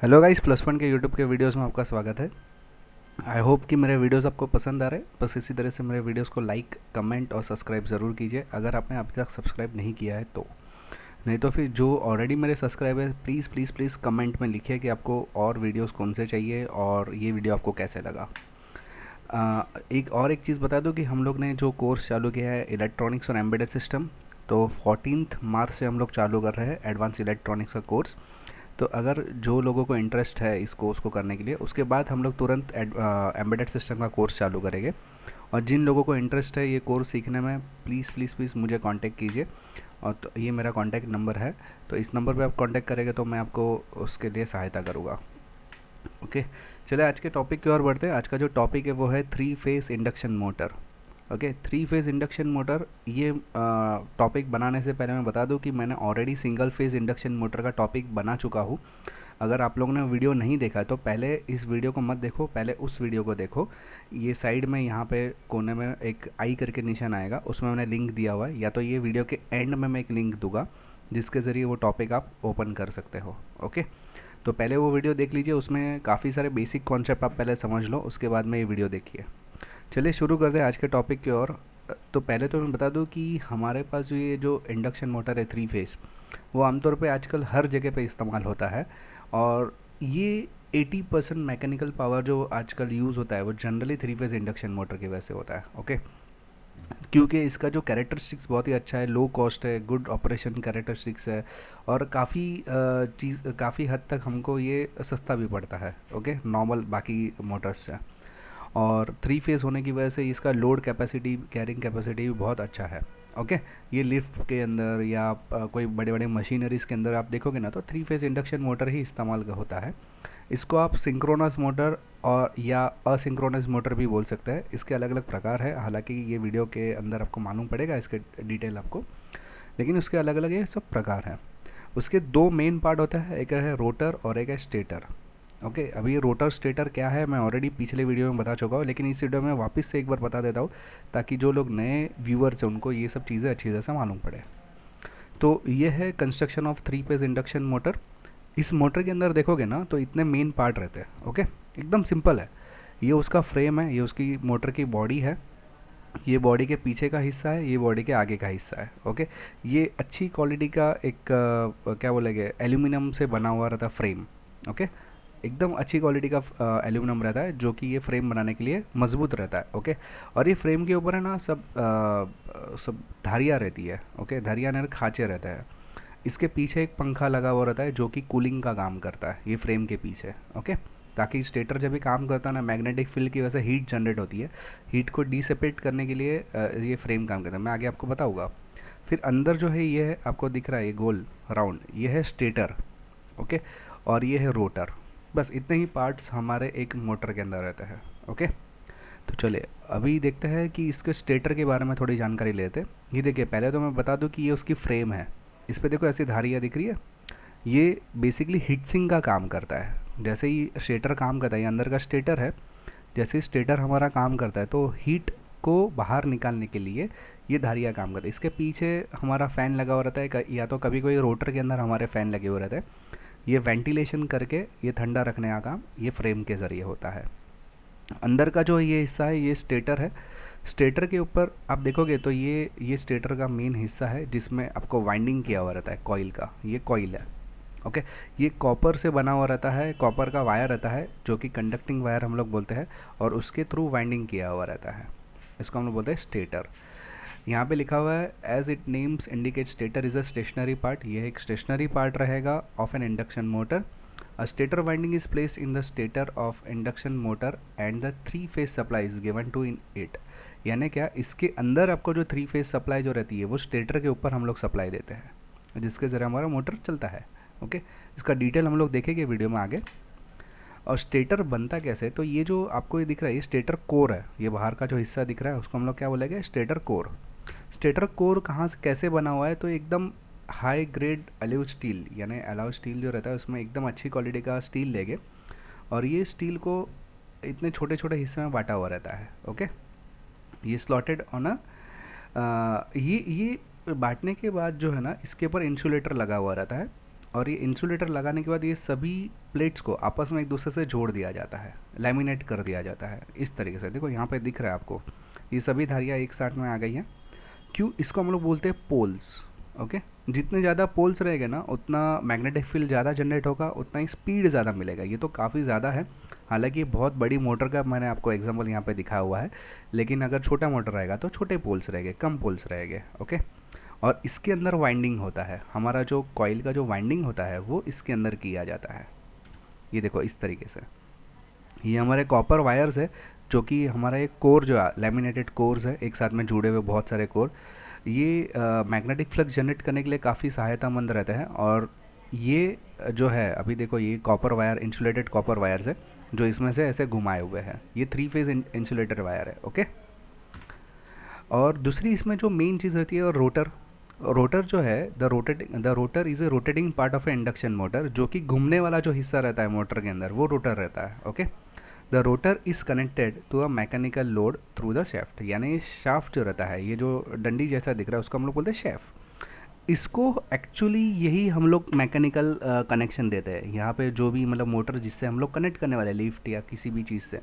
Hello guys, plus one के YouTube के videos में आपका स्वागत है। आई होप कि मेरे वीडियोस आपको पसंद आ रहे हैं। बस इसी तरह से मेरे वीडियोस को लाइक, कमेंट और सब्सक्राइब ज़रूर कीजिए अगर आपने अभी तक सब्सक्राइब नहीं किया है तो। नहीं तो फिर जो ऑलरेडी मेरे सब्सक्राइब है, प्लीज़ प्लीज़ प्लीज़ कमेंट में लिखिए कि आपको और वीडियोस कौन से चाहिए और ये वीडियो आपको कैसे लगा। एक चीज़ बता दूं कि हम लोग ने जो कोर्स चालू किया है इलेक्ट्रॉनिक्स और एम्बेडेड सिस्टम, तो 14 मार्च से हम लोग चालू कर रहे हैं एडवांस इलेक्ट्रॉनिक्स का कोर्स। तो अगर जो लोगों को इंटरेस्ट है इस कोर्स को करने के लिए, उसके बाद हम लोग तुरंत एम्बेडेड सिस्टम का कोर्स चालू करेंगे। और जिन लोगों को इंटरेस्ट है ये कोर्स सीखने में, प्लीज़ प्लीज़ प्लीज़ मुझे कांटेक्ट कीजिए। और तो ये मेरा कांटेक्ट नंबर है, तो इस नंबर पे आप कांटेक्ट करेंगे तो मैं आपको उसके लिए सहायता करूँगा। ओके, चलिए आज के टॉपिक की ओर बढ़ते हैं। आज का जो टॉपिक है वो है 3 phase induction motor. Okay, 3 phase induction motor, ये टॉपिक बनाने से पहले मैं बता दूं कि मैंने already single phase induction motor का टॉपिक बना चुका हूं। अगर आप लोगों ने वीडियो नहीं देखा है तो पहले इस वीडियो को मत देखो, पहले उस वीडियो को देखो। ये साइड में यहाँ पे कोने में एक आई करके निशान आएगा, उसमें मैंने लिंक दिया हुआ है, या तो ये वीडियो के एंड में मैं एक लिंक दूंगा जिसके ज़रिए वो टॉपिक आप ओपन कर सकते हो। ओके, तो पहले वो वीडियो देख लीजिए, उसमें काफ़ी सारे बेसिक कॉन्सेप्ट आप पहले समझ लो, उसके बाद में ये वीडियो देखिए। चलिए शुरू करते हैं आज के टॉपिक की ओर। तो पहले तो मैं बता दूं कि हमारे पास जो इंडक्शन मोटर है 3 फेज़, वो आमतौर पे आजकल हर जगह पे इस्तेमाल होता है। और ये 80% मैकेनिकल पावर जो आजकल यूज़ होता है वो जनरली 3 फेज़ इंडक्शन मोटर की वजह से होता है। ओके, क्योंकि इसका जो कैरेक्टरिस्टिक्स बहुत ही अच्छा है, लो कॉस्ट है, गुड ऑपरेशन कैरेक्टरिस्टिक्स है, और काफ़ी हद तक हमको ये सस्ता भी पड़ता है। ओके, नॉर्मल बाकी मोटर्स से। और 3 फेज़ होने की वजह से इसका लोड कैपेसिटी, कैरिंग कैपेसिटी भी बहुत अच्छा है। ओके, ये लिफ्ट के अंदर या कोई बड़े बड़े मशीनरीज़ के अंदर आप देखोगे ना, तो 3 फेज़ इंडक्शन मोटर ही इस्तेमाल होता है। इसको आप सिंक्रोनस मोटर और या असिंक्रोनस मोटर भी बोल सकते हैं। इसके अलग अलग प्रकार है, हालांकि ये वीडियो के अंदर आपको मालूम पड़ेगा इसके डिटेल आपको, लेकिन उसके अलग अलग ये सब प्रकार हैं। उसके दो मेन पार्ट होता है, एक है रोटर और एक है स्टेटर। ओके, अभी रोटर स्टेटर क्या है मैं ऑलरेडी पिछले वीडियो में बता चुका हूँ, लेकिन इस वीडियो में वापस से एक बार बता देता हूँ ताकि जो लोग नए व्यूअर्स हैं उनको ये सब चीज़ें अच्छी तरह से मालूम पड़े। तो ये है construction of 3 phase induction motor. इस मोटर के अंदर देखोगे ना तो इतने मेन पार्ट रहते हैं। ओके, एकदम सिंपल है। ये उसका फ्रेम है, ये उसकी मोटर की बॉडी है, ये बॉडी के पीछे का हिस्सा है, ये बॉडी के आगे का हिस्सा है। ओके, ये अच्छी क्वालिटी का एक क्या बोलेंगे, एल्यूमिनियम से बना हुआ रहता है फ्रेम। ओके, एकदम अच्छी क्वालिटी का एल्यूमिनियम रहता है जो कि ये फ्रेम बनाने के लिए मजबूत रहता है। ओके, और ये फ्रेम के ऊपर है ना सब धारियाँ रहती है। ओके, धारियाँ ने खाँचे रहते हैं। इसके पीछे एक पंखा लगा हुआ रहता है जो कि कूलिंग का काम करता है, ये फ्रेम के पीछे। ओके, ताकि स्टेटर जब भी काम करता है ना, मैग्नेटिक फील्ड की वजह से हीट जनरेट होती है, हीट को डिसिपेट करने के लिए ये फ्रेम काम करता है। मैं आगे आपको बताऊंगा। फिर अंदर जो है ये है, आपको दिख रहा है ये गोल राउंड, ये है स्टेटर। ओके, और ये है रोटर। बस इतने ही पार्ट्स हमारे एक मोटर के अंदर रहते हैं। ओके, तो चलिए अभी देखते हैं कि इसके स्टेटर के बारे में थोड़ी जानकारी लेते हैं। ये देखिए, पहले तो मैं बता दूं कि ये उसकी फ्रेम है। इस पे देखो ऐसी धारियाँ दिख रही है, ये बेसिकली हीट सिंक का काम करता है। जैसे ही स्टेटर काम करता है, ये अंदर का स्टेटर है, जैसे ही स्टेटर हमारा काम करता है तो हीट को बाहर निकालने के लिए ये धारियाँ काम करती है। इसके पीछे हमारा फ़ैन लगा हुआ रहता है, या तो कभी कोई रोटर के अंदर हमारे फ़ैन लगे हुए रहते हैं। ये वेंटिलेशन करके ये ठंडा रखने का काम ये फ्रेम के ज़रिए होता है। अंदर का जो ये हिस्सा है ये स्टेटर है। स्टेटर के ऊपर आप देखोगे तो ये स्टेटर का मेन हिस्सा है जिसमें आपको वाइंडिंग किया हुआ रहता है कॉइल का, ये कॉइल है। ओके, ये कॉपर से बना हुआ रहता है, कॉपर का वायर रहता है जो कि कंडक्टिंग वायर हम लोग बोलते हैं, और उसके थ्रू वाइंडिंग किया हुआ रहता है। इसको हम लोग बोलते हैं स्टेटर। यहाँ पे लिखा हुआ है as it names indicate stator is a stationary part, ये एक स्टेशनरी पार्ट रहेगा of an induction motor. A stator winding is placed in the stator of induction motor and the 3 phase supply is given to in it। यानी क्या, इसके अंदर आपको जो 3 phase supply जो रहती है वो स्टेटर के ऊपर हम लोग सप्लाई देते हैं, जिसके ज़रिए हमारा मोटर चलता है। ओके, इसका डिटेल हम लोग देखेंगे वीडियो में आगे। और स्टेटर बनता कैसे, तो ये जो आपको ये दिख रहा है ये स्टेटर कोर है, ये बाहर का जो हिस्सा दिख रहा है उसको हम लोग क्या बोलेंगे, स्टेटर कोर। स्टेटर कोर कहाँ से कैसे बना हुआ है, तो एकदम हाई ग्रेड एलॉय स्टील, यानी एलॉय स्टील जो रहता है उसमें एकदम अच्छी क्वालिटी का स्टील लेंगे, और ये स्टील को इतने छोटे छोटे हिस्से में बांटा हुआ रहता है। ओके, ये स्लॉटेड ऑन अ ये बांटने के बाद जो है ना, इसके ऊपर इंसुलेटर लगा हुआ रहता है, और ये इंसुलेटर लगाने के बाद ये सभी प्लेट्स को आपस में एक दूसरे से जोड़ दिया जाता है, लैमिनेट कर दिया जाता है इस तरीके से। देखो यहाँ पे दिख रहा है आपको, ये सभी धारियाँ एक साथ में आ गई हैं। क्यों? इसको हम लोग बोलते हैं पोल्स। ओके, जितने ज़्यादा पोल्स रहेंगे ना उतना मैग्नेटिक फील्ड ज़्यादा जनरेट होगा, उतना ही स्पीड ज़्यादा मिलेगा। ये तो काफ़ी ज़्यादा है, हालांकि ये बहुत बड़ी मोटर का मैंने आपको एग्जांपल यहाँ पे दिखाया हुआ है, लेकिन अगर छोटा मोटर रहेगा तो छोटे पोल्स रहेंगे, कम पोल्स रहेंगे। ओके, और इसके अंदर वाइंडिंग होता है, हमारा जो कॉइल का जो वाइंडिंग होता है वो इसके अंदर किया जाता है। ये देखो इस तरीके से, ये हमारे कॉपर वायर्स है, जो कि हमारा एक कोर जो है लैमिनेटेड कोर्स है, एक साथ में जुड़े हुए बहुत सारे कोर, ये मैग्नेटिक फ्लक्स जनरेट करने के लिए काफ़ी सहायतामंद रहते हैं। और ये जो है अभी देखो, ये copper wire, insulated copper wires है जो इसमें से ऐसे घुमाए हुए हैं, ये 3 फेज इंसुलेटेड वायर है। ओके, और दूसरी इसमें जो मेन चीज़ रहती है, और रोटर। रोटर जो है, the rotor is a rotating part of A induction motor, जो कि घूमने वाला जो हिस्सा रहता है मोटर के अंदर वो रोटर रहता है। Okay, the rotor is connected to a mechanical load through the shaft, यानी शाफ्ट जो रहता है, ये जो डंडी जैसा दिख रहा है उसको हम लोग बोलते हैं शाफ्ट। इसको एक्चुअली यही हम लोग मैकेनिकल कनेक्शन देते हैं यहाँ पे, जो भी मतलब मोटर जिससे हम लोग कनेक्ट करने वाले लिफ्ट या किसी भी चीज़ से,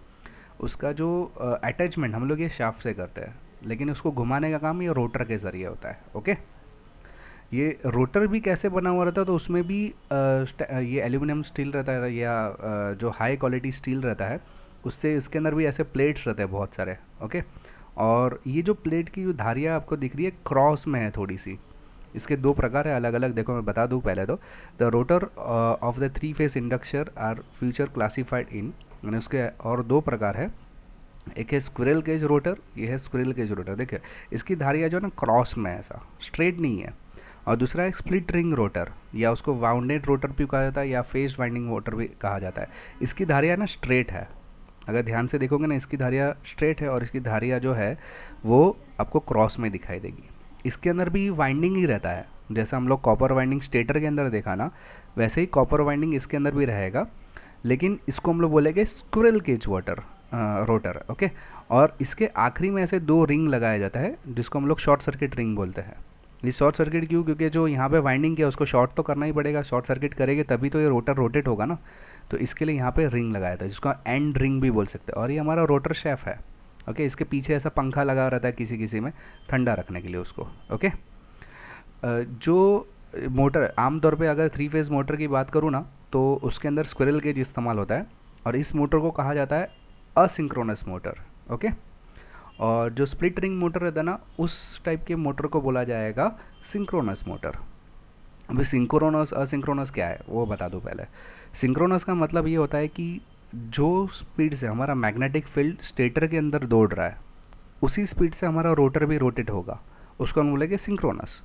उसका जो अटैचमेंट हम लोग ये शाफ्ट से करते हैं, लेकिन उसको घुमाने का काम ये रोटर के ज़रिए होता है। ओके, ये रोटर भी कैसे बना हुआ रहता है, तो उसमें भी ये एल्यूमिनियम स्टील रहता है या जो हाई क्वालिटी स्टील रहता है, उससे इसके अंदर भी ऐसे प्लेट्स रहते हैं बहुत सारे। ओके, और ये जो प्लेट की जो धारियाँ आपको दिख रही है क्रॉस में है थोड़ी सी, इसके दो प्रकार है अलग अलग। देखो मैं बता दूँ पहले तो, the rotor of the 3 phase induction are future classified in, यानी उसके और दो प्रकार है, एक है स्क्विरल केज रोटर, ये है स्क्विरल केज रोटर। देखिए इसकी धारियाँ जो है ना क्रॉस में ऐसा स्ट्रेट नहीं है। और दूसरा है स्प्लिट रिंग रोटर, या उसको वाउंडेड रोटर भी कहा जाता है या फेज वाइंडिंग रोटर भी कहा जाता है। इसकी धारियाँ ना स्ट्रेट है, अगर ध्यान से देखोगे ना इसकी धारियाँ स्ट्रेट है, और इसकी धारियाँ जो है वो आपको क्रॉस में दिखाई देगी। इसके अंदर भी वाइंडिंग ही रहता है, जैसा हम लोग कॉपर वाइंडिंग स्टेटर के अंदर देखा ना, वैसे ही कॉपर वाइंडिंग इसके अंदर भी रहेगा, लेकिन इसको हम लोग बोलेंगे स्क्विरल केज रोटर। ओके, और इसके आखिरी में ऐसे 2 रिंग लगाया जाता है जिसको हम लोग शॉर्ट सर्किट रिंग बोलते हैं। ये शॉर्ट सर्किट क्यों? क्योंकि जो यहाँ पे वाइंडिंग किया उसको शॉर्ट तो करना ही पड़ेगा, शॉर्ट सर्किट करेंगे तभी तो ये रोटर रोटेट होगा ना, तो इसके लिए यहाँ पे रिंग लगाया था जिसको एंड रिंग भी बोल सकते हैं। और ये हमारा रोटर शेफ है। ओके, इसके पीछे ऐसा पंखा लगा रहता है किसी किसी में ठंडा रखने के लिए उसको। ओके, जो मोटर आमतौर पे अगर 3 फेज़ मोटर की बात करूँ ना, तो उसके अंदर स्क्विरल केज इस्तेमाल होता है, और इस मोटर को कहा जाता है असिंक्रोनस मोटर। ओके, और जो स्प्लिट रिंग मोटर रहता है ना, उस टाइप के मोटर को बोला जाएगा सिंक्रोनस मोटर। अभी सिंक्रोनस असिंक्रोनस क्या है वो बता दूं पहले। सिंक्रोनस का मतलब ये होता है कि जो स्पीड से हमारा मैग्नेटिक फील्ड स्टेटर के अंदर दौड़ रहा है, उसी स्पीड से हमारा रोटर भी रोटेट होगा, उसको हम बोलेंगे सिंक्रोनस।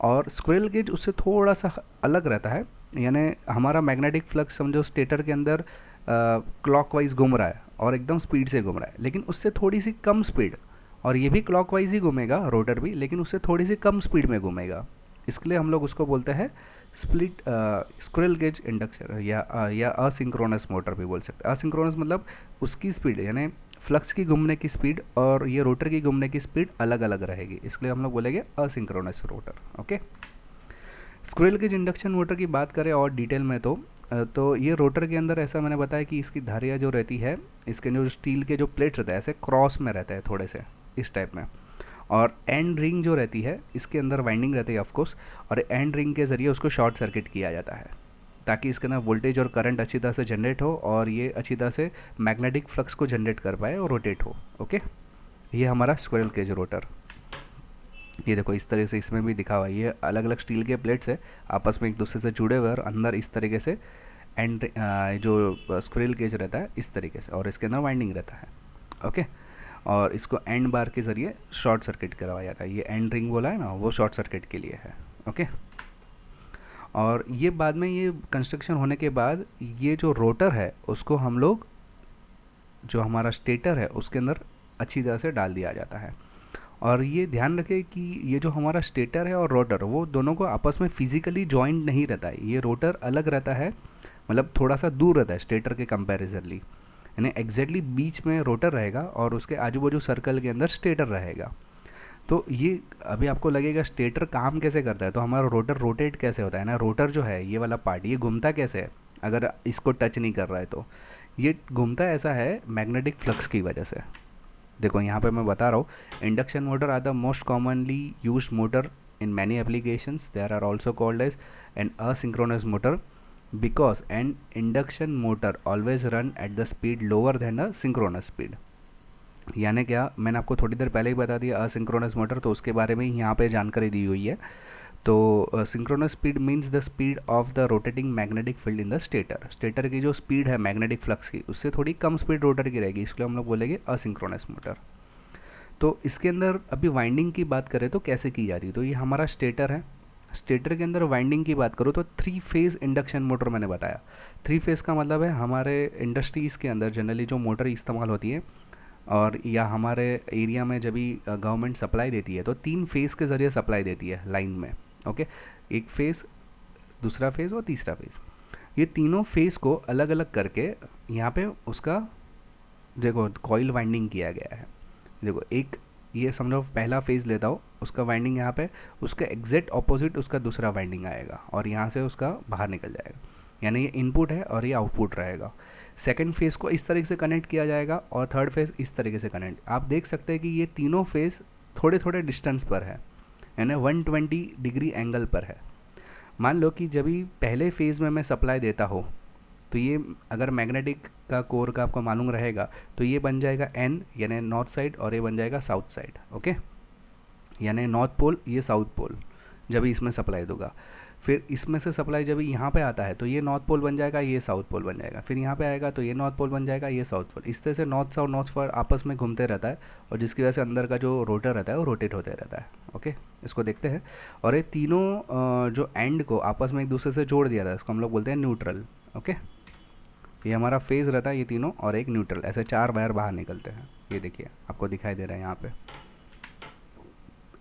और स्क्विरल केज उससे थोड़ा सा अलग रहता है, यानी हमारा मैग्नेटिक फ्लक्स समझो स्टेटर के अंदर क्लॉकवाइज घूम रहा है और एकदम स्पीड से घूम रहा है, लेकिन उससे थोड़ी सी कम स्पीड, और ये भी क्लॉकवाइज ही घूमेगा रोटर भी, लेकिन उससे थोड़ी सी कम स्पीड में घूमेगा। इसके लिए हम लोग उसको बोलते हैं स्क्विरल केज इंडक्शन या असिंक्रोनस मोटर भी बोल सकते हैं। असिंक्रोनस मतलब उसकी स्पीड, यानी फ्लक्स की घूमने की स्पीड और ये रोटर की घूमने की स्पीड अलग अलग रहेगी, इसलिए हम लोग बोलेंगे asynchronous rotor. Okay, squirrel cage induction motor की बात करें और डिटेल में तो ये रोटर के अंदर ऐसा मैंने बताया कि इसकी धारियाँ जो रहती है, इसके जो स्टील के जो प्लेट्स रहते हैं ऐसे क्रॉस में रहते हैं थोड़े से इस टाइप में, और एंड रिंग जो रहती है इसके अंदर वाइंडिंग रहती है ऑफकोर्स, और एंड रिंग के ज़रिए उसको शॉर्ट सर्किट किया जाता है ताकि इसके अंदर वोल्टेज और करंट अच्छी तरह से जनरेट हो और ये अच्छी तरह से मैग्नेटिक फ्लक्स को जनरेट कर पाए और रोटेट हो। ओके, ये हमारा स्क्विरल केज रोटर। ये देखो इस तरह से इसमें भी दिखा हुआ है, ये अलग अलग स्टील के प्लेट्स है आपस में एक दूसरे से जुड़े हुए, और अंदर इस तरीके से एंड जो स्क्विरल केज रहता है इस तरीके से, और इसके अंदर वाइंडिंग रहता है। ओके, और इसको एंड बार के ज़रिए शॉर्ट सर्किट करवाया जाता है। ये एंड रिंग बोला है ना, वो शॉर्ट सर्किट के लिए है। ओके, और ये बाद में ये कंस्ट्रक्शन होने के बाद ये जो रोटर है उसको हम लोग जो हमारा स्टेटर है उसके अंदर अच्छी तरह से डाल दिया जाता है। और ये ध्यान रखें कि ये जो हमारा स्टेटर है और रोटर, वो दोनों को आपस में फिजिकली जॉइंट नहीं रहता है। ये रोटर अलग रहता है, मतलब थोड़ा सा दूर रहता है स्टेटर के कंपैरिजनली, यानी एग्जैक्टली बीच में रोटर रहेगा और उसके आजू बाजू सर्कल के अंदर स्टेटर रहेगा। तो ये अभी आपको लगेगा स्टेटर काम कैसे करता है, तो हमारा रोटर रोटेट कैसे होता है ना, रोटर जो है ये वाला पार्ट ये घूमता कैसे है अगर इसको टच नहीं कर रहा है, तो ये घूमता ऐसा है मैग्नेटिक फ्लक्स की वजह से। देखो यहाँ पे मैं बता रहा हूँ, induction motor are the most commonly use motor in many applications. There are also called as an asynchronous motor because an induction motor always run at the speed lower than a synchronous speed. यानी क्या, मैंने आपको थोड़ी देर पहले ही बता दिया asynchronous motor, तो उसके बारे में यहाँ पे जानकारी दी हुई है। तो synchronous speed means the speed of the rotating magnetic field in the stator. Stator की जो स्पीड है मैग्नेटिक फ्लक्स की, उससे थोड़ी कम स्पीड रोटर की रहेगी, इसलिए हम लोग बोलेंगे असिंक्रोनस मोटर। तो इसके अंदर अभी वाइंडिंग की बात करें तो कैसे की जाती है, तो ये हमारा स्टेटर है। स्टेटर के अंदर वाइंडिंग की बात करूँ तो 3 फेज़ इंडक्शन मोटर मैंने बताया। 3 फेज़ का मतलब है हमारे इंडस्ट्रीज़ के अंदर जनरली जो मोटर इस्तेमाल होती है और या हमारे एरिया में जब भी गवर्नमेंट सप्लाई देती है तो 3 फेज़ के ज़रिए सप्लाई देती है लाइन में। ओके, एक फेज़, दूसरा फेज़ और तीसरा फेज़। ये तीनों फेज़ को अलग अलग करके यहाँ पे उसका देखो कॉइल वाइंडिंग किया गया है। देखो एक ये समझो पहला फेज़ लेता हो, उसका वाइंडिंग यहाँ पे, उसका एग्जैक्ट ऑपोजिट उसका दूसरा वाइंडिंग आएगा और यहाँ से उसका बाहर निकल जाएगा, यानी ये इनपुट है और ये आउटपुट रहेगा। सेकंड फेज़ को इस तरीके से कनेक्ट किया जाएगा और थर्ड फेज़ इस तरीके से कनेक्ट। आप देख सकते हैं कि ये तीनों फेज़ थोड़े थोड़े डिस्टेंस पर है, यानी 120 डिग्री एंगल पर है। मान लो कि जब भी पहले फेज़ में मैं सप्लाई देता हो तो ये अगर मैग्नेटिक का कोर का आपको मालूम रहेगा तो ये बन जाएगा एन यानी नॉर्थ साइड और ये बन जाएगा साउथ साइड। ओके, यानी नॉर्थ पोल ये साउथ पोल जब इसमें सप्लाई दूंगा। फिर इसमें से सप्लाई जब यहाँ पे आता है तो ये नॉर्थ पोल बन जाएगा, ये साउथ पोल बन जाएगा। फिर यहाँ पे आएगा तो ये नॉर्थ पोल बन जाएगा, ये साउथ पोल। इस तरह से नॉर्थ साउथ नॉर्थ साउथ आपस में घूमते रहता है और जिसकी वजह से अंदर का जो रोटर रहता है वो रोटेट होते रहता है। ओके, इसको देखते हैं। और ये तीनों जो एंड को आपस में एक दूसरे से जोड़ दिया था, इसको हम लोग बोलते हैं न्यूट्रल। ओके, ये हमारा फेज़ रहता है ये तीनों और एक न्यूट्रल, ऐसे 4 वायर बाहर निकलते हैं। ये देखिए आपको दिखाई दे रहा है यहाँ पे।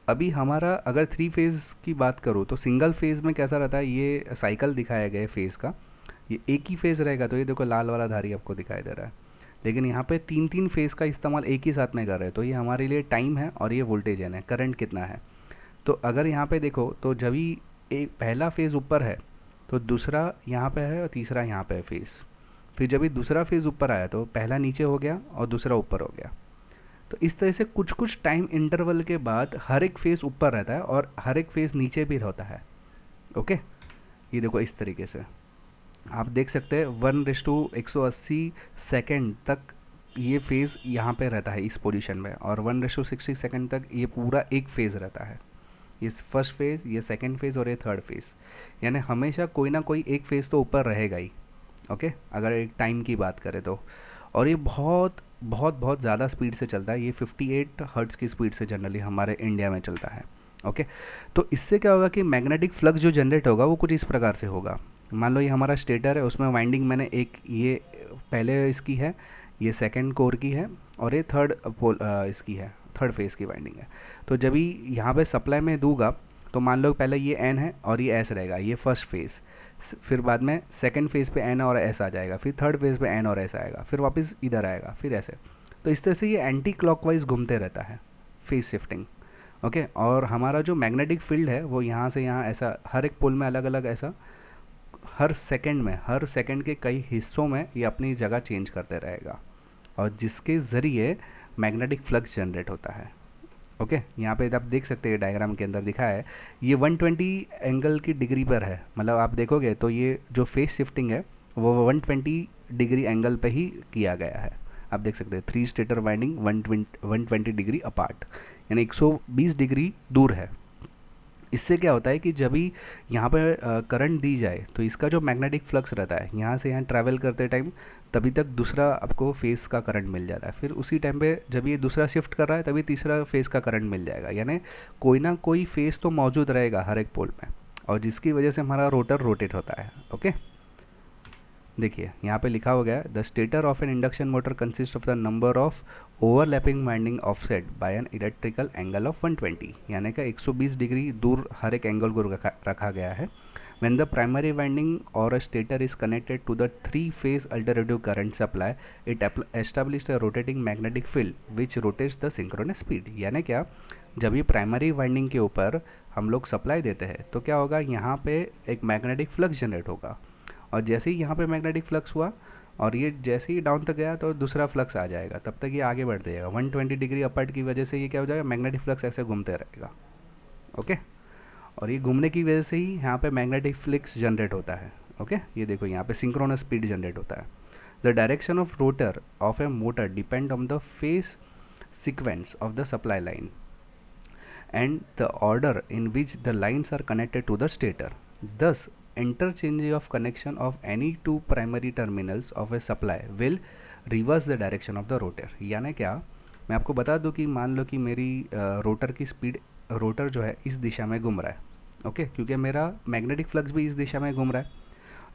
अभी हमारा अगर 3 फेज़ की बात करूँ तो सिंगल फेज़ में कैसा रहता है, ये साइकिल दिखाया गया है फेज़ का, ये एक ही फेज़ रहेगा। तो ये देखो लाल वाला धारी आपको दिखाई दे रहा है, लेकिन यहाँ पे 3 फेज़ का इस्तेमाल एक ही साथ में कर रहे हैं। तो ये हमारे लिए टाइम है और ये वोल्टेज है, करंट कितना है। तो अगर यहाँ पे देखो तो जब ही एक पहला फेज़ ऊपर है तो दूसरा यहाँ पे है और तीसरा यहाँ पे है फेज़। फिर जब भी दूसरा फेज़ ऊपर आया तो पहला नीचे हो गया और दूसरा ऊपर हो गया। तो इस तरह से कुछ कुछ टाइम इंटरवल के बाद हर एक फेज़ ऊपर रहता है और हर एक फेज़ नीचे भी होता है। ओके, ये देखो इस तरीके से आप देख सकते हैं 1:180 सेकेंड तक ये फेज़ यहाँ पे रहता है इस पोजीशन में, और 1:60 सेकेंड तक ये पूरा एक फेज़ रहता है। ये फर्स्ट फेज़, ये सेकेंड फेज़ और ये थर्ड फेज़, यानी हमेशा कोई ना कोई एक फेज़ तो ऊपर रहेगा ही। ओके, अगर एक टाइम की बात करें तो। और ये बहुत बहुत बहुत ज़्यादा स्पीड से चलता है, ये 58 हर्ट्ज़ की स्पीड से जनरली हमारे इंडिया में चलता है। ओके, तो इससे क्या होगा कि मैग्नेटिक फ्लक्स जो जनरेट होगा वो कुछ इस प्रकार से होगा। मान लो ये हमारा स्टेटर है, उसमें वाइंडिंग मैंने एक ये पहले इसकी है, ये सेकंड कोर की है और ये थर्ड पोल इसकी है, थर्ड फेज़ की वाइंडिंग है। तो जब ही यहाँ पे सप्लाई में दूंगा तो मान लो पहले ये एन है और ये एस रहेगा, ये फर्स्ट फेज़। फिर बाद में सेकंड फेज़ पे एन और एस आ जाएगा, फिर थर्ड फेज़ पे एन और एस आएगा, फिर वापस इधर आएगा, फिर ऐसे। तो इस तरह से ये एंटी क्लॉकवाइज घूमते रहता है, फेज़ शिफ्टिंग। ओके, और हमारा जो मैग्नेटिक फील्ड है वो यहाँ से यहाँ ऐसा हर एक पोल में अलग अलग ऐसा हर सेकंड के कई हिस्सों में ये अपनी जगह चेंज करते रहेगा और जिसके ज़रिए मैग्नेटिक फ्लक्स जनरेट होता है। ओके, यहाँ पे आप देख सकते हैं डायग्राम के अंदर दिखा है, ये 120 एंगल की डिग्री पर है। मतलब आप देखोगे तो ये जो फेस शिफ्टिंग है वो 120 डिग्री एंगल पे ही किया गया है। आप देख सकते हैं 3 स्टेटर वाइंडिंग 120 डिग्री अपार्ट, यानी 120 डिग्री दूर है। इससे क्या होता है कि जब भी यहाँ पर करंट दी जाए तो इसका जो मैग्नेटिक फ्लक्स रहता है यहाँ से यहाँ ट्रैवल करते टाइम तभी तक दूसरा आपको फेस का करंट मिल जाता है। फिर उसी टाइम पे जब ये दूसरा शिफ्ट कर रहा है तभी तीसरा फेस का करंट मिल जाएगा, यानी कोई ना कोई फेस तो मौजूद रहेगा हर एक पोल में, और जिसकी वजह से हमारा रोटर रोटेट होता है। ओके, देखिए यहाँ पे लिखा हो गया the stator of an induction motor consist of the number of overlapping winding offset by an electrical angle of 120, यानी कि 120 डिग्री दूर हर एक एंगल को रखा गया है। When the primary winding or a stator is connected to the 3-phase alternative current supply, it establishes a rotating magnetic field which rotates the synchronous speed। यानी क्या, जब ये प्राइमरी वाइंडिंग के ऊपर हम लोग सप्लाई देते हैं तो क्या होगा, यहाँ पे एक मैग्नेटिक फ्लक्स जनरेट होगा, और जैसे ही यहाँ पे मैग्नेटिक फ्लक्स हुआ और ये जैसे ही डाउन तक गया तो दूसरा फ्लक्स आ जाएगा, तब तक ये आगे बढ़ जाएगा। 120 डिग्री अपवर्ड की वजह से ये क्या हो जाएगा, मैग्नेटिक फ्लक्स ऐसे घूमते रहेगा। ओके, और ये घूमने की वजह से ही यहाँ पे मैग्नेटिक फ्लक्स जनरेट होता है। ओके, ये देखो यहाँ पे सिंक्रोनस स्पीड जनरेट होता है। The direction of rotor of A motor depend on the face sequence of the supply line and the order in which the lines are connected to the stator. Thus, interchange of connection of any two primary terminals of a supply will reverse the direction of the rotor. यानी क्या, मैं आपको बता दूं कि मान लो कि मेरी रोटर की स्पीड, रोटर जो है इस दिशा में घूम रहा है। ओके, क्योंकि मेरा मैग्नेटिक फ्लक्स भी इस दिशा में घूम रहा है,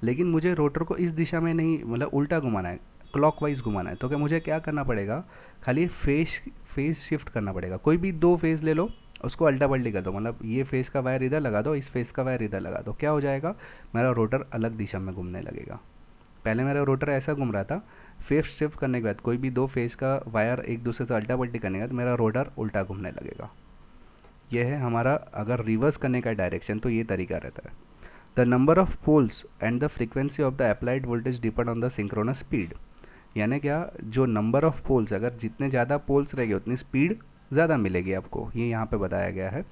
लेकिन मुझे रोटर को इस दिशा में नहीं, मतलब उल्टा घुमाना है, क्लॉकवाइज घुमाना है। तो क्या मुझे क्या करना पड़ेगा, खाली फेज शिफ्ट करना पड़ेगा। कोई भी दो फेज़ ले लो, उसको अल्टा पल्टी कर दो, मतलब ये फेस का वायर इधर लगा दो, इस फेस का वायर इधर लगा दो, क्या हो जाएगा, मेरा रोटर अलग दिशा में घूमने लगेगा। पहले मेरा रोटर ऐसा घूम रहा था, फेस शिफ्ट करने के बाद कोई भी दो फेस का वायर एक दूसरे से अल्टा पल्टी करने के बाद मेरा रोटर उल्टा घूमने लगेगा। यह है हमारा अगर रिवर्स करने का डायरेक्शन, तो ये तरीका रहता है। The number of poles and the frequency of the applied voltage depend on the synchronous speed. यानी क्या, जो नंबर ऑफ पोल्स, अगर जितने ज़्यादा पोल्स रहेंगे उतनी स्पीड ज़्यादा मिलेगी आपको, ये यहाँ पे बताया गया है।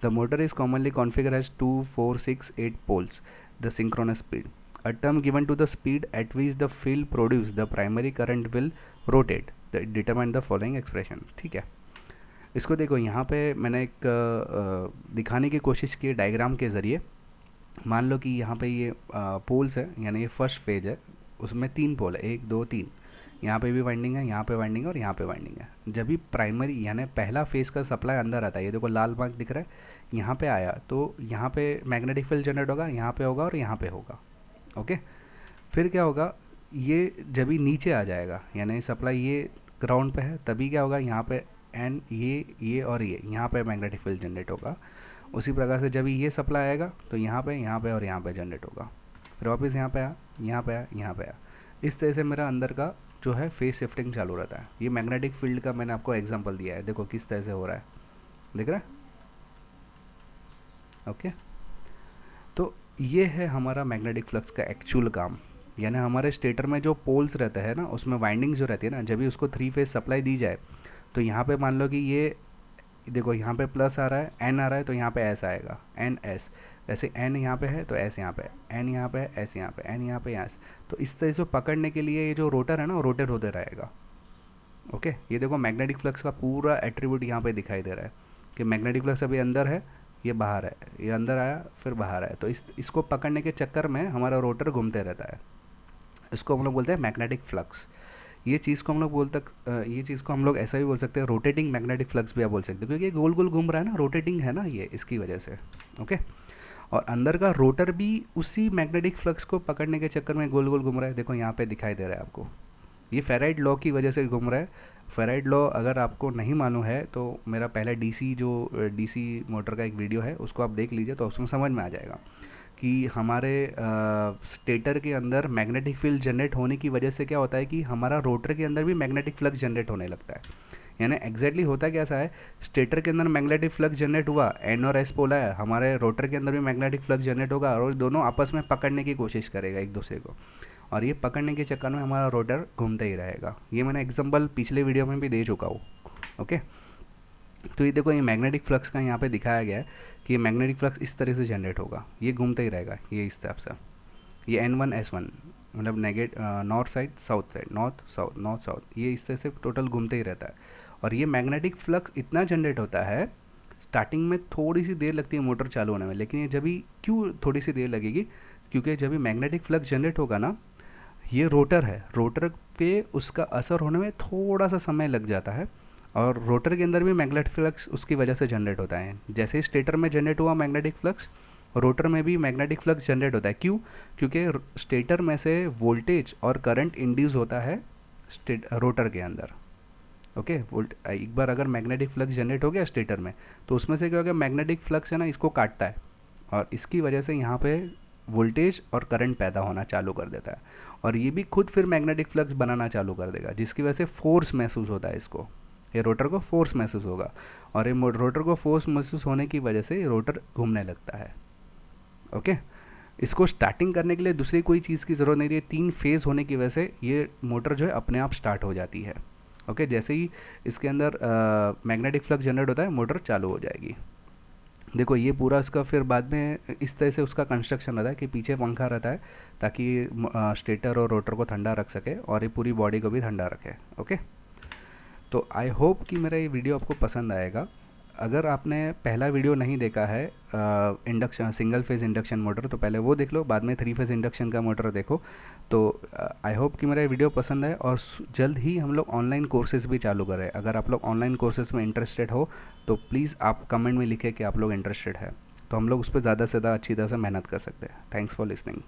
The motor is commonly configure has 2, 4, 6, 8 poles the synchronous speed, a term given to the speed at which the field produce the primary current will rotate the determine the following expression. ठीक है, इसको देखो यहाँ पे मैंने एक दिखाने की कोशिश की डायग्राम के ज़रिए। मान लो कि यहाँ पे ये पोल्स है, यानी ये फर्स्ट फेज है, उसमें 3 पोल है, 1, 2, 3। यहाँ पे भी वाइंडिंग है, यहाँ पे वाइंडिंग है और यहाँ पे वाइंडिंग है। जब भी प्राइमरी यानी पहला फेस का सप्लाई अंदर आता है, ये देखो लाल मार्क दिख रहा है, यहाँ पे आया तो यहाँ पे मैग्नेटिक फील्ड जनरेट होगा, यहाँ पे होगा और यहाँ पे होगा। ओके, फिर क्या होगा, ये जब भी नीचे आ जाएगा, यानी सप्लाई ये ग्राउंड पे है, तभी क्या होगा, यहाँ पे एन ये और ये यहाँ पे मैग्नेटिक फील्ड जनरेट होगा। उसी प्रकार से जब ये सप्लाई आएगा तो यहाँ पे और यहाँ पे जनरेट होगा। फिर वापस यहाँ पे आया, यहाँ पे आया, यहाँ पे आया। इस तरह से मेरा अंदर का जो है फेस शिफ्टिंग चालू रहता है। ये मैग्नेटिक फील्ड का मैंने आपको एग्जांपल दिया है, देखो किस तरह से हो रहा है, दिख रहा है। ओके, तो ये है हमारा मैग्नेटिक फ्लक्स का एक्चुअल काम। यानी हमारे स्टेटर में जो पोल्स रहते हैं ना, उसमें वाइंडिंग जो रहती है ना, जब भी उसको 3 फेज सप्लाई दी जाए तो यहाँ पे मान लो कि ये देखो यहाँ पे प्लस आ रहा है, एन आ रहा है, तो यहाँ पे एस आएगा, एन एस। वैसे एन यहाँ पे है तो एस यहाँ पे है, एन यहाँ पे है, एस यहाँ पे, एन यहाँ पे, यहाँ। तो इस तरह से पकड़ने के लिए ये जो रोटर है ना, वो रोटेट होते रहेगा। ओके, ये देखो मैग्नेटिक फ्लक्स का पूरा एट्रीब्यूट यहाँ पे दिखाई दे रहा है कि मैग्नेटिक फ्लक्स अभी अंदर है, ये बाहर है, ये अंदर आया फिर बाहर आया। तो इसको पकड़ने के चक्कर में हमारा रोटर घूमते रहता है। इसको हम लोग बोलते हैं मैग्नेटिक फ्लक्स। ये चीज़ को हम लोग ऐसा भी बोल सकते हैं, रोटेटिंग मैग्नेटिक फ्लक्स भी आप बोल सकते हैं, क्योंकि ये गोल गोल घूम रहा है ना, रोटेटिंग है ना ये, इसकी वजह से। ओके, और अंदर का रोटर भी उसी मैग्नेटिक फ्लक्स को पकड़ने के चक्कर में गोल गोल घूम रहा है। देखो यहाँ पे दिखाई दे रहा है आपको, ये फेराइट लॉ की वजह से घूम रहा है। फेराइट लॉ अगर आपको नहीं मालूम है तो मेरा पहला डीसी मोटर का एक वीडियो है, उसको आप देख लीजिए, तो उसमें समझ में आ जाएगा कि हमारे स्टेटर के अंदर मैग्नेटिक फील्ड जनरेट होने की वजह से क्या होता है कि हमारा रोटर के अंदर भी मैग्नेटिक फ्लक्स जनरेट होने लगता है। यानी एग्जैक्टली होता कैसा है, स्टेटर के अंदर मैग्नेटिक फ्लक्स जनरेट हुआ, एन और एस पोला है, हमारे रोटर के अंदर भी मैग्नेटिक फ्लक्स जनरेट होगा और दोनों आपस में पकड़ने की कोशिश करेगा एक दूसरे को, और ये पकड़ने के चक्कर में हमारा रोटर घूमता ही रहेगा। ये मैंने एग्जाम्पल पिछले वीडियो में भी दे चुका हूँ। ओके, तो ये देखो, ये मैग्नेटिक फ्लक्स का यहाँ पे दिखाया गया है कि ये मैग्नेटिक फ्लक्स इस तरह से जनरेट होगा, ये घूमता ही रहेगा, ये इस तरफ से, ये N1 S1 मतलब north side south side, north south, ये इस तरह से टोटल घूमते ही रहता है। और ये मैग्नेटिक फ्लक्स इतना जनरेट होता है, स्टार्टिंग में थोड़ी सी देर लगती है मोटर चालू होने में, लेकिन ये जब भी, क्यों थोड़ी सी देर लगेगी, क्योंकि जब भी मैग्नेटिक फ्लक्स जनरेट होगा ना, ये रोटर है, रोटर पे उसका असर होने में थोड़ा सा समय लग जाता है, और रोटर के अंदर भी मैग्नेटिक फ्लक्स उसकी वजह से जनरेट होता है। जैसे ही स्टेटर में जनरेट हुआ मैग्नेटिक फ्लक्स, रोटर में भी मैग्नेटिक फ्लक्स जनरेट होता है। क्यों? क्योंकि स्टेटर में से वोल्टेज और करंट इंड्यूस होता है रोटर के अंदर। ओके, एक बार अगर मैग्नेटिक फ्लक्स जनरेट हो गया स्टेटर में, तो उसमें से क्या हो गया, मैग्नेटिक फ्लक्स है ना, इसको काटता है, और इसकी वजह से यहाँ पे वोल्टेज और करंट पैदा होना चालू कर देता है, और ये भी खुद फिर मैग्नेटिक फ्लक्स बनाना चालू कर देगा, जिसकी वजह से फोर्स महसूस होता है इसको, ये रोटर को फोर्स महसूस होगा, और ये रोटर को फोर्स महसूस होने की वजह से रोटर घूमने लगता है। ओके, इसको स्टार्टिंग करने के लिए दूसरी कोई चीज़ की ज़रूरत नहीं थी, 3 फेज़ होने की वजह से ये मोटर जो है अपने आप स्टार्ट हो जाती है। ओके, जैसे ही इसके अंदर मैग्नेटिक फ्लक्स जनरेट होता है, मोटर चालू हो जाएगी। देखो ये पूरा इसका फिर बाद में इस तरह से उसका कंस्ट्रक्शन रहता है कि पीछे पंखा रहता है ताकि स्टेटर और रोटर को ठंडा रख सके और ये पूरी बॉडी को भी ठंडा रखे। ओके, तो आई होप कि मेरा ये वीडियो आपको पसंद आएगा। अगर आपने पहला वीडियो नहीं देखा है induction single phase induction motor, तो पहले वो देख लो, बाद में 3 फेज़ इंडक्शन का मोटर देखो। तो आई होप कि मेरा ये वीडियो पसंद आए, और जल्द ही हम लोग ऑनलाइन कोर्सेज़ भी चालू करें। अगर आप लोग ऑनलाइन कोर्सेज़ में इंटरेस्टेड हो तो प्लीज़ आप कमेंट में लिखें कि आप लोग इंटरेस्टेड है, तो हम लोग उस पर ज़्यादा से ज़्यादा अच्छी तरह से मेहनत कर सकते हैं। Thanks for listening.